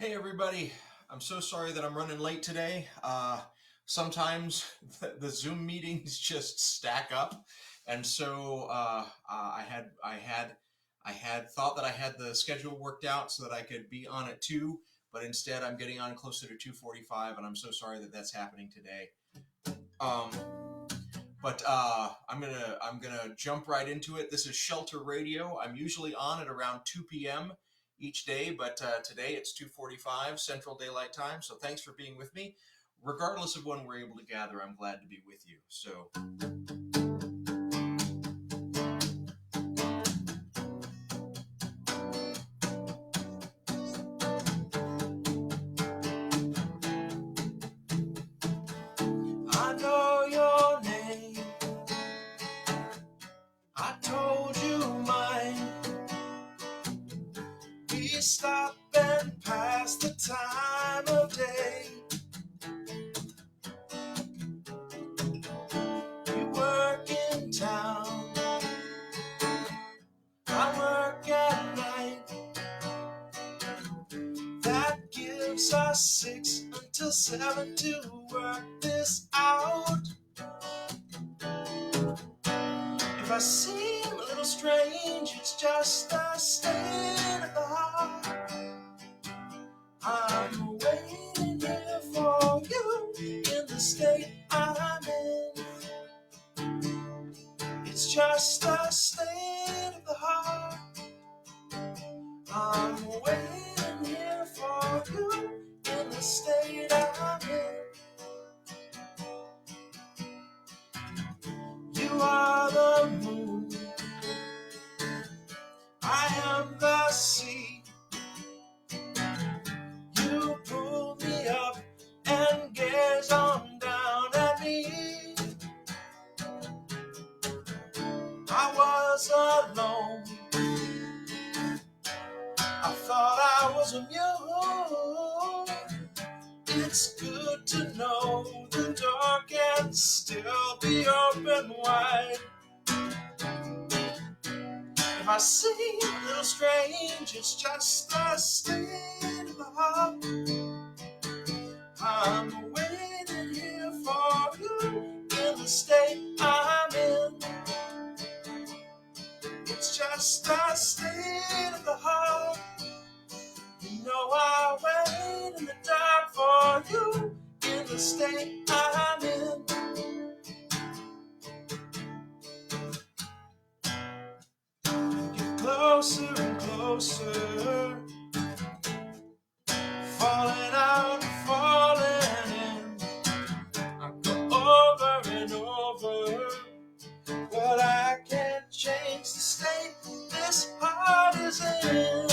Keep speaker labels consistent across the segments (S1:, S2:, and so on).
S1: Hey everybody, I'm so sorry that I'm running late today. Sometimes the Zoom meetings just stack up, and so I had thought that I had the schedule worked out so that I could be on at 2, but instead I'm getting on closer to 2:45, and I'm so sorry that that's happening today. Um, but I'm gonna jump right into it. This is Shelter Radio. I'm usually on at around 2 p.m. each day, but today it's 2:45 Central Daylight Time. So thanks for being with me. Regardless of when we're able to gather, I'm glad to be with you. So. I know your name. I told you mine. We stop and pass the time of day. You work in town. I work at night. That gives us 6 until 7 to work this out. If I seem a little strange, it's just a state of the heart. I'm waiting here for you in the state I'm in. It's just a state of the heart. I'm waiting here for you in the state I'm in. You are the moon, I am the sea. You pull me up and gaze on down at me. I was alone, I thought I was immune. It's good to know the door can still be open wide. If I seem a little strange, it's just the state of the heart. I'm waiting here for you in the state I'm in. It's just the state of the heart. You know I wait in the dark for you in the state I'm in. Get closer and closer, falling out and falling in. I go over and over, but I can't change the state this heart is in.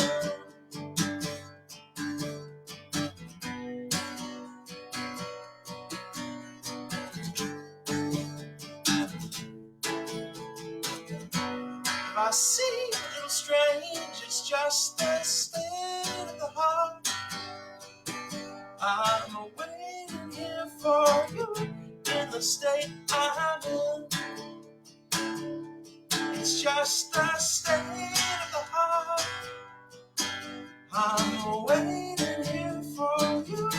S1: If I seem a little strange, it's just the state of the heart. I'm waiting here for you in the state I'm in. It's just the state of the heart. I'm waiting here for you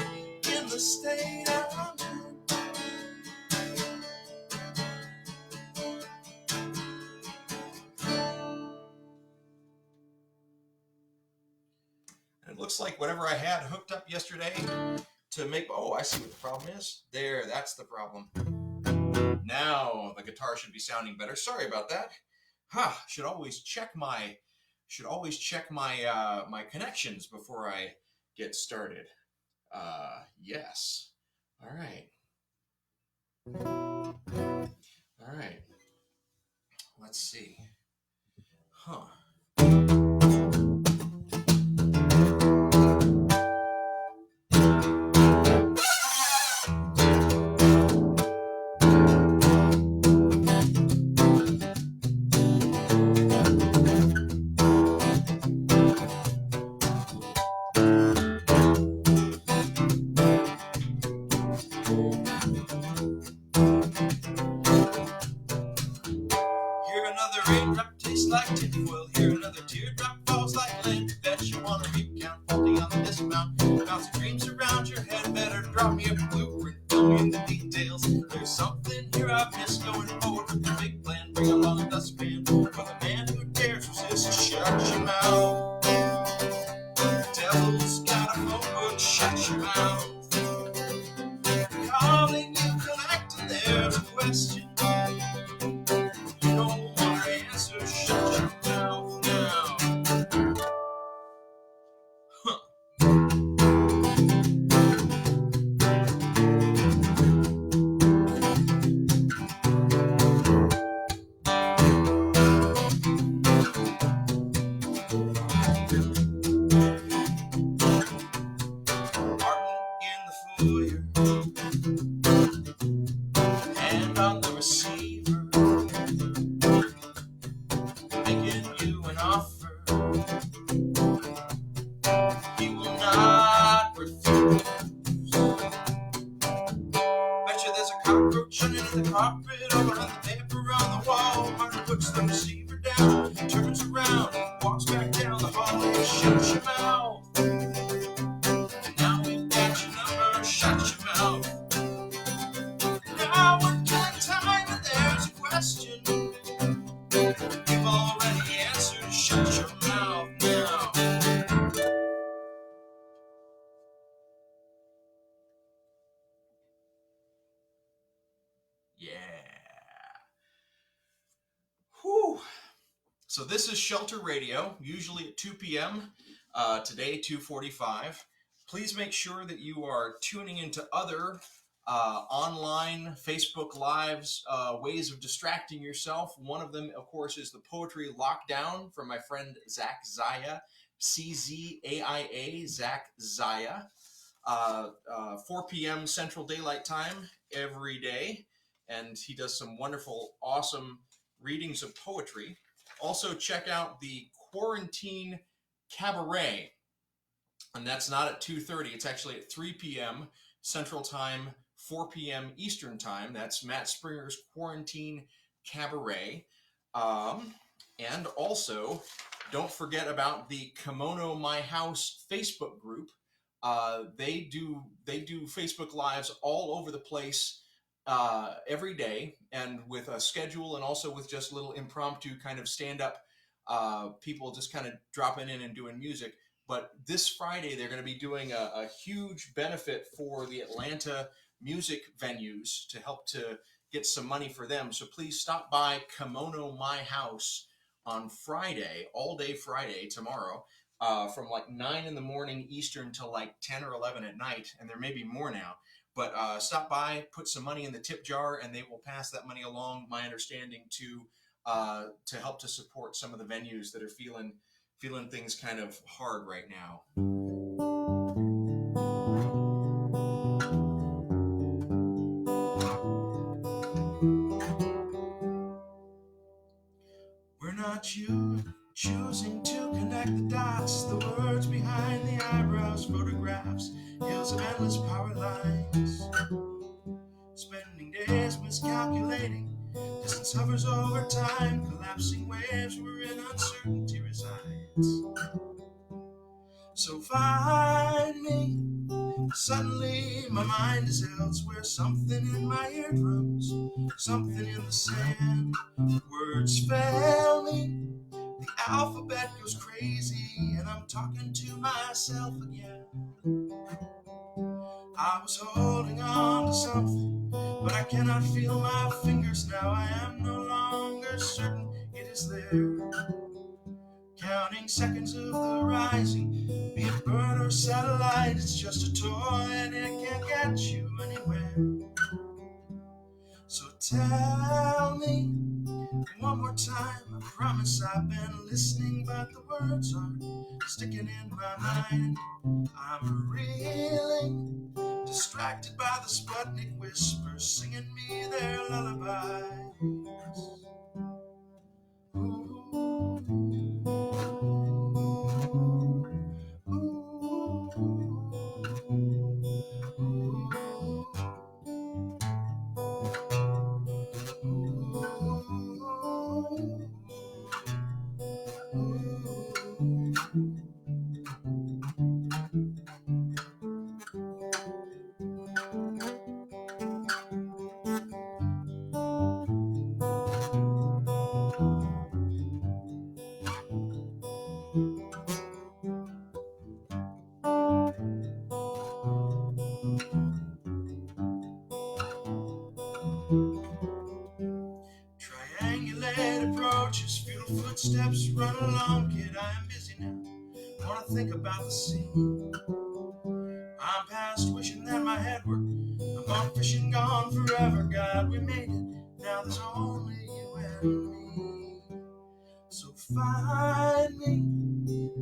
S1: in the state I'm in. And it looks like whatever I had hooked up yesterday to make, oh, I see what the problem is. There, that's the problem. Now the guitar should be sounding better. Sorry about that. Should always check my my connections before I get started. Yes. All right. All right. Let's see. Raindrop tastes like tinfoil. Here another teardrop falls like land. Bet you wanna recount, holding on to this amount. going forward with the big plan. Bring along a dustpan for the man who dares resist. Shut your mouth. The devil's got a phone book. Shut your mouth. Calling you collect and there's a question. You don't want to answer. Shut your mouth now. Huh. Foyer, hand on the receiver, making you an offer he will not refuse. Betcha there's a cockroach underneath the carpet, over on the paper on the wall. Martin puts the receiver down, turns around, walks back down the hallway. Shut your mouth. Now we've got your number. Shut your mouth. Now we're killing time and there's a question you've already answered. Shut your mouth now. Yeah. Whew. So this is Shelter Radio, usually at 2 p.m. Today, 2:45. Please make sure that you are tuning into other online Facebook Lives, ways of distracting yourself. One of them, of course, is the Poetry Lockdown from my friend Zach Zaya, CZAIA, Zach Zaya. 4 p.m. Central Daylight Time every day. And he does some wonderful, awesome readings of poetry. Also, check out the Quarantine Cabaret. And that's not at 2:30. It's actually at 3 p.m. Central Time, 4 p.m. Eastern Time. That's Matt Springer's Quarantine Cabaret. And also, don't forget about the Kimono My House Facebook group. They do Facebook Lives all over the place every day, and with a schedule, and also with just little impromptu kind of stand-up people just kind of dropping in and doing music. But this Friday, they're going to be doing a huge benefit for the Atlanta music venues to help to get some money for them. So please stop by Kimono My House on Friday, all day Friday, tomorrow, from like 9 in the morning Eastern till like 10 or 11 at night. And there may be more now. But stop by, put some money in the tip jar, and they will pass that money along, my understanding, to help to support some of the venues that are feeling things kind of hard right now. We're not you choosing to connect the dots, the words behind the eyebrows, photographs, hills of endless power lines. Spending days miscalculating, distance hovers over time, collapsing waves wherein uncertainty resides. So find me. Suddenly my mind is elsewhere, something in my eardrums, something in the sand. Words fail me, the alphabet goes crazy, and I'm talking to myself again. I was holding on to something, but I cannot feel my fingers now. I am no longer certain it is there. Counting seconds of the rising, be it bird or satellite, it's just a toy and it can't get you anywhere. So tell me one more time, I promise I've been listening, but the words aren't sticking in my mind. I'm reeling, distracted by the Sputnik whispers, singing me their lullabies. Footsteps run along, kid, I am busy now. Wanna think about the sea. I'm past wishing that my head were. I'm gone fishing, gone forever. God, we made it. Now there's only you and me. So find me.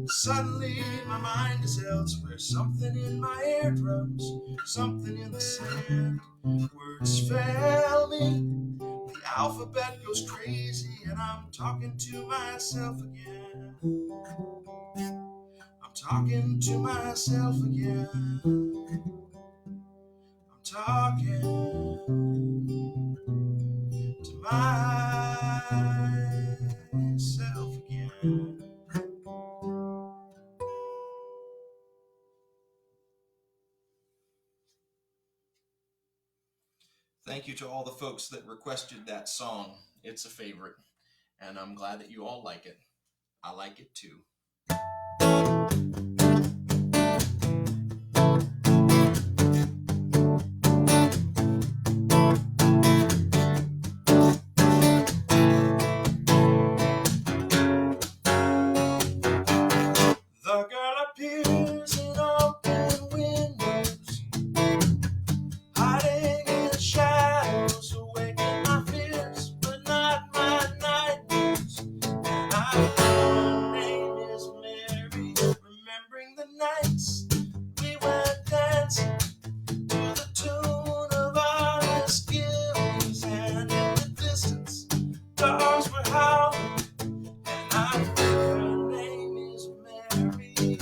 S1: Suddenly my mind is elsewhere. Something in my eardrums, something in the sand. Words fail me. The alphabet goes crazy, and I'm talking to myself again. I'm talking to myself again. I'm talking to myself again. Thank you to all the folks that requested that song. It's a favorite, and I'm glad that you all like it. I like it too. The girl appears in open windows, hiding in the shadows, awaking my fears, but not my nightmares. And her name is Mary, remembering the nights we went dancing to the tune of our misgivings, and in the distance, dogs were howling, and I think her name is Mary.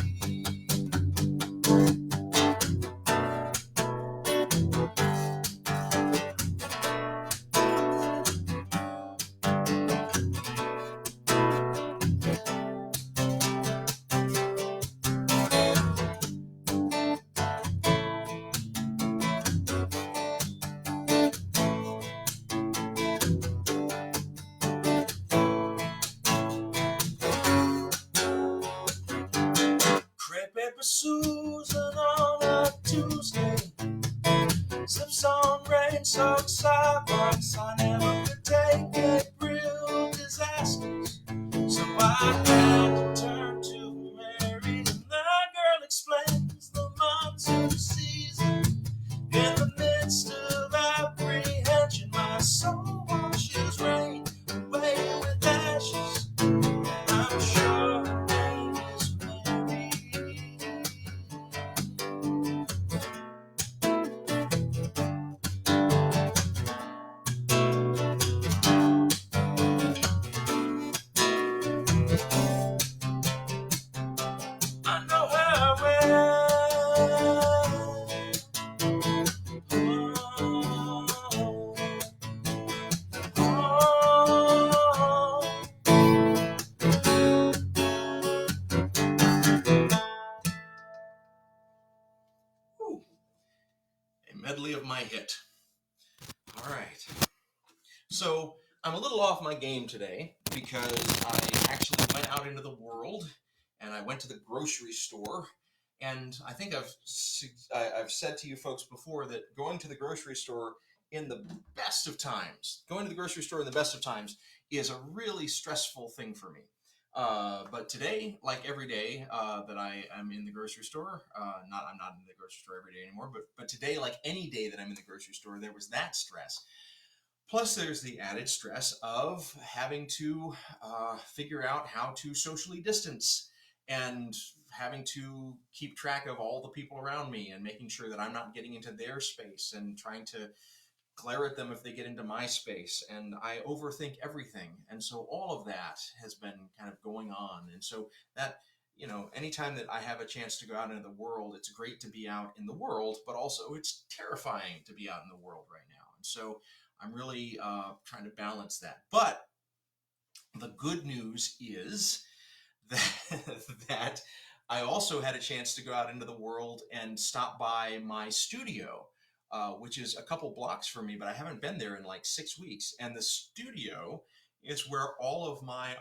S1: Crepe Paper Susan on a Tuesday, sips on rain-soaked sidewalks. I never could take it, real disasters, so I had to turn to Mary. And the girl explains the monsoon season. In the midst of apprehension, my soul washes rain away with ashes. I'm sure her name is Mary. I know her well. Ooh, a medley of my hit. All right. So I'm a little off my game today because I actually went out into the world and I went to the grocery store. And I think I've said to you folks before that going to the grocery store in the best of times, is a really stressful thing for me. But today, like every day that I am in the grocery store, I'm not in the grocery store every day anymore, but today, like any day that I'm in the grocery store, there was that stress. Plus, there's the added stress of having to figure out how to socially distance and having to keep track of all the people around me and making sure that I'm not getting into their space and trying to glare at them if they get into my space. And I overthink everything. And so all of that has been kind of going on. And so that, anytime that I have a chance to go out into the world, it's great to be out in the world, but also it's terrifying to be out in the world right now. And so I'm really trying to balance that. But the good news is that I also had a chance to go out into the world and stop by my studio, which is a couple blocks from me, but I haven't been there in like 6 weeks. And the studio is where all of my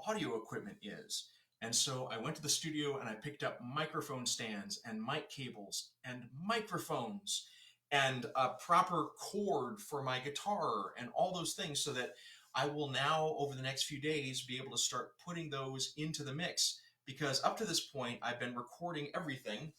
S1: audio equipment is. And so I went to the studio and I picked up microphone stands and mic cables and microphones and a proper cord for my guitar and all those things so that I will now, over the next few days, be able to start putting those into the mix, because up to this point, I've been recording everything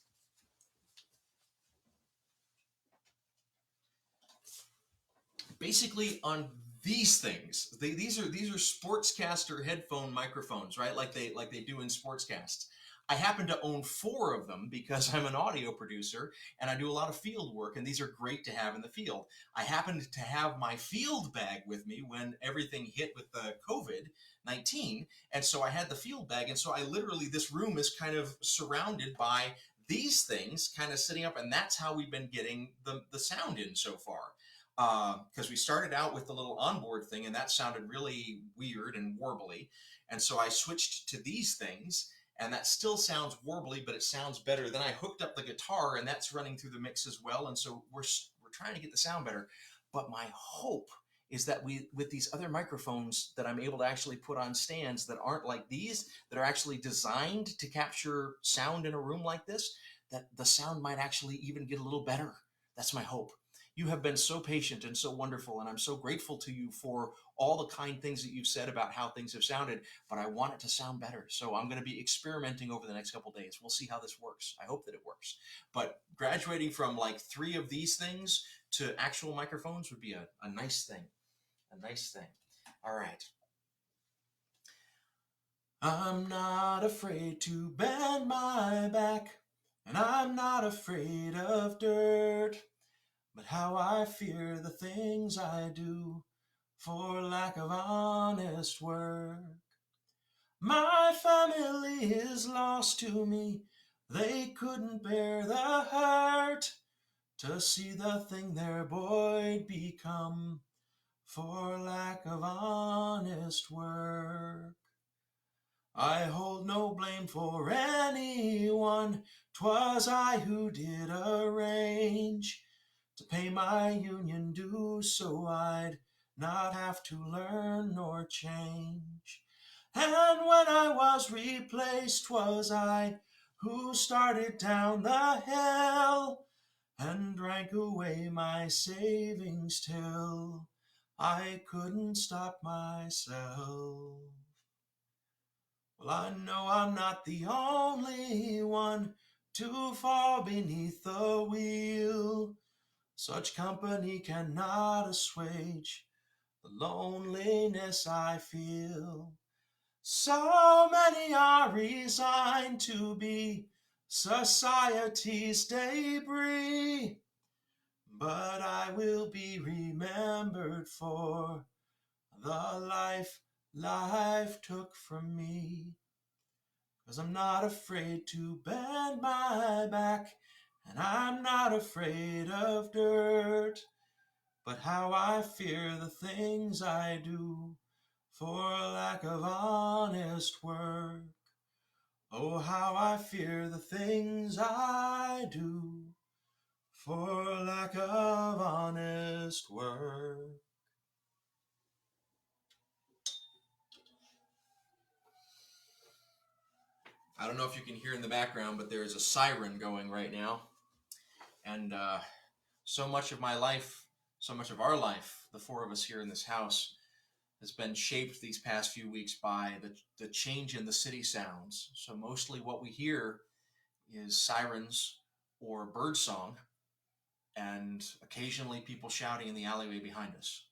S1: basically on these things. These are sportscaster headphone microphones, right? Like they do in sportscasts. I happen to own 4 of them because I'm an audio producer and I do a lot of field work, and these are great to have in the field. I happened to have my field bag with me when everything hit with the COVID-19, and so I had the field bag, and so I literally, this room is kind of surrounded by these things kind of sitting up, and that's how we've been getting the sound in so far. Because we started out with the little onboard thing, and that sounded really weird and warbly. And so I switched to these things, and that still sounds warbly, but it sounds better. Then I hooked up the guitar, and that's running through the mix as well. And so we're trying to get the sound better. But my hope is that with these other microphones that I'm able to actually put on stands that aren't like these, that are actually designed to capture sound in a room like this, that the sound might actually even get a little better. That's my hope. You have been so patient and so wonderful, and I'm so grateful to you for all the kind things that you've said about how things have sounded, but I want it to sound better. So I'm going to be experimenting over the next couple of days. We'll see how this works. I hope that it works. But graduating from like 3 of these things to actual microphones would be a nice thing. A nice thing. All right. I'm not afraid to bend my back, and I'm not afraid of dirt. But how I fear the things I do for lack of honest work. My family is lost to me. They couldn't bear the hurt to see the thing their boy'd become for lack of honest work. I hold no blame for anyone. 'Twas I who did arrange to pay my union dues so I'd not have to learn nor change. And when I was replaced, 'twas I who started down the hill and drank away my savings till I couldn't stop myself. Well, I know I'm not the only one to fall beneath the wheel. Such company cannot assuage the loneliness I feel. So many are resigned to be society's debris, but I will be remembered for the life took from me. 'Cause I'm not afraid to bend my back, and I'm not afraid of dirt. But how I fear the things I do for lack of honest work. Oh, how I fear the things I do for lack of honest work. I don't know if you can hear in the background, but there's a siren going right now. And so much of my life, so much of our life, the 4 of us here in this house, has been shaped these past few weeks by the change in the city sounds. So mostly what we hear is sirens or bird song, and occasionally people shouting in the alleyway behind us.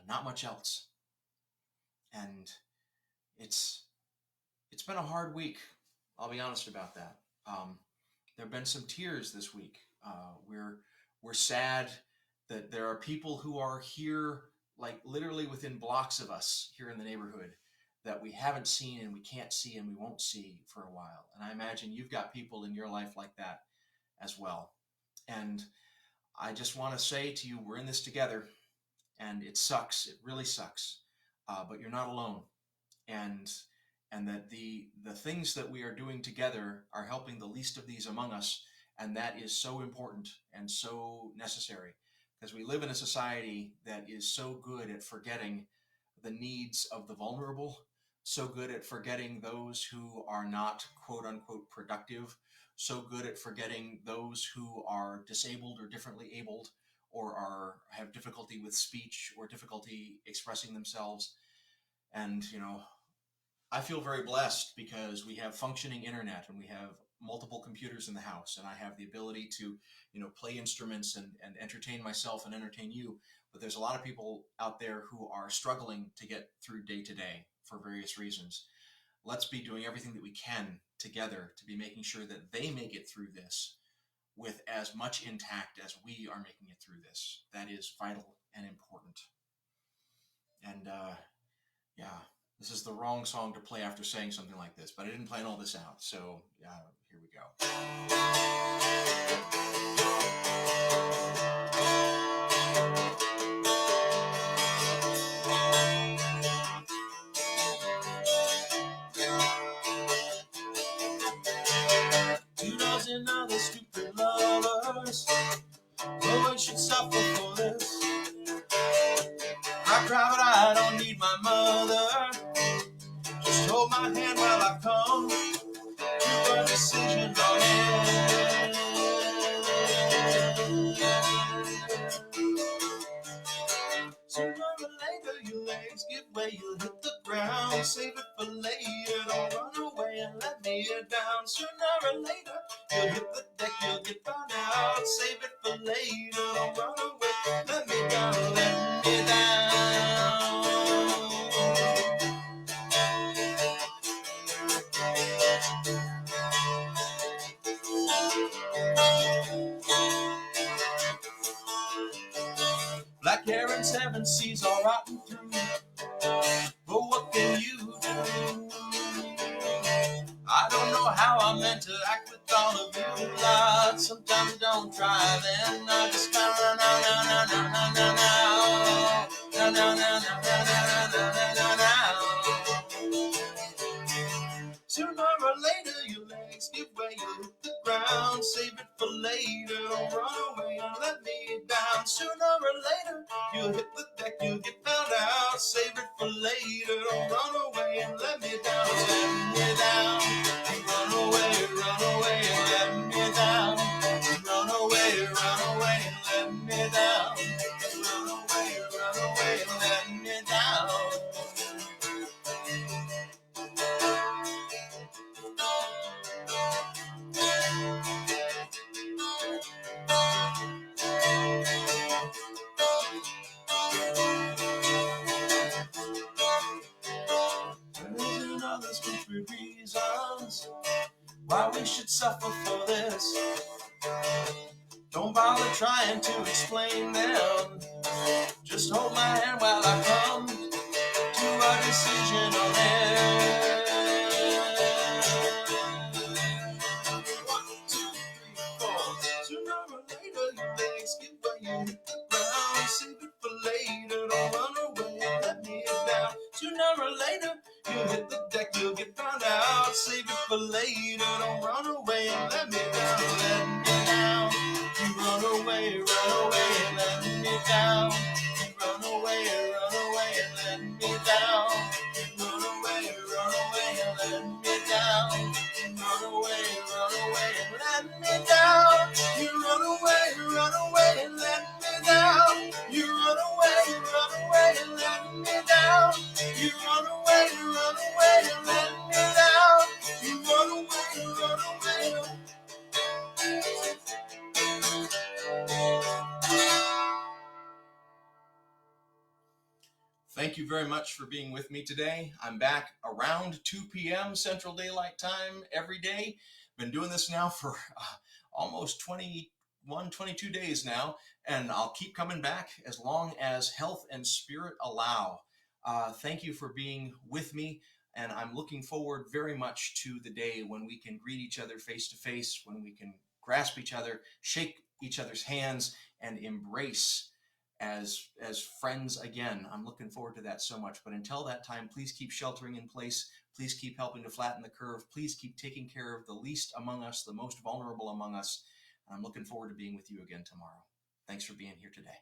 S1: Not much else. And it's been a hard week. I'll be honest about that. There have been some tears this week. We're sad that there are people who are here, like literally within blocks of us here in the neighborhood, that we haven't seen and we can't see and we won't see for a while. And I imagine you've got people in your life like that as well. And I just want to say to you, we're in this together, and it sucks. It really sucks. But you're not alone. And that the things that we are doing together are helping the least of these among us, and that is so important and so necessary, because we live in a society that is so good at forgetting the needs of the vulnerable, so good at forgetting those who are not quote unquote productive, so good at forgetting those who are disabled or differently abled, or have difficulty with speech or difficulty expressing themselves. And, I feel very blessed because we have functioning internet and we have multiple computers in the house, and I have the ability to, play instruments and entertain myself and entertain you. But there's a lot of people out there who are struggling to get through day to day for various reasons. Let's be doing everything that we can together to be making sure that they make it through this with as much intact as we are making it through this. That is vital and important. And yeah, this is the wrong song to play after saying something like this, but I didn't plan all this out. So here we go. Two dozen other stupid lovers always should suffer for this. I cry, but I don't need my mother. Just hold my hand while I come to a decision on it. Sooner or later, your legs give way, you'll hit the ground. Save it for later, don't run away and let me down. Sooner or later, you'll hit the deck, you'll get found out. Save it for later, don't run away, let me down, let me down. Black hair and 7 C's all rotten through, but what can you do? I don't know how I'm meant to act with all of you lot. Sometimes don't try, then I just gotta Sooner or later, your legs give way, you hit the ground. Save it for later, don't run away and let me down. Sooner or later, you'll hit the deck, you'll get found out. Save it for later, don't run away and let me down. Let me down. You run away and let me down. You run away and let me down. You run away and let me down. There's stupid reasons why we should suffer for this. Don't bother trying to explain them. Just hold my hand while I come to a decision on it. 1, 2, 3, 4. Sooner or later, your legs give way, you hit the ground. Save it for later, don't run away and let me down. Sooner or later, you hit the deck, you'll get found out. Save it for later, don't run away and let me down. Let me down. You run away and let me down. You run away and let me down. You run away and let me down. You run away and let me down. You run away and let me down. You run away and let me down. You run away and let me down. You run away. Thank you very much for being with me today. I'm back around 2 p.m. Central Daylight Time every day. Been doing this now for almost 21, 22 days now, and I'll keep coming back as long as health and spirit allow. Thank you for being with me, and I'm looking forward very much to the day when we can greet each other face to face, when we can grasp each other, shake each other's hands, and embrace as friends again. I'm looking forward to that so much. But until that time, please keep sheltering in place. Please keep helping to flatten the curve. Please keep taking care of the least among us, the most vulnerable among us. And I'm looking forward to being with you again tomorrow. Thanks for being here today.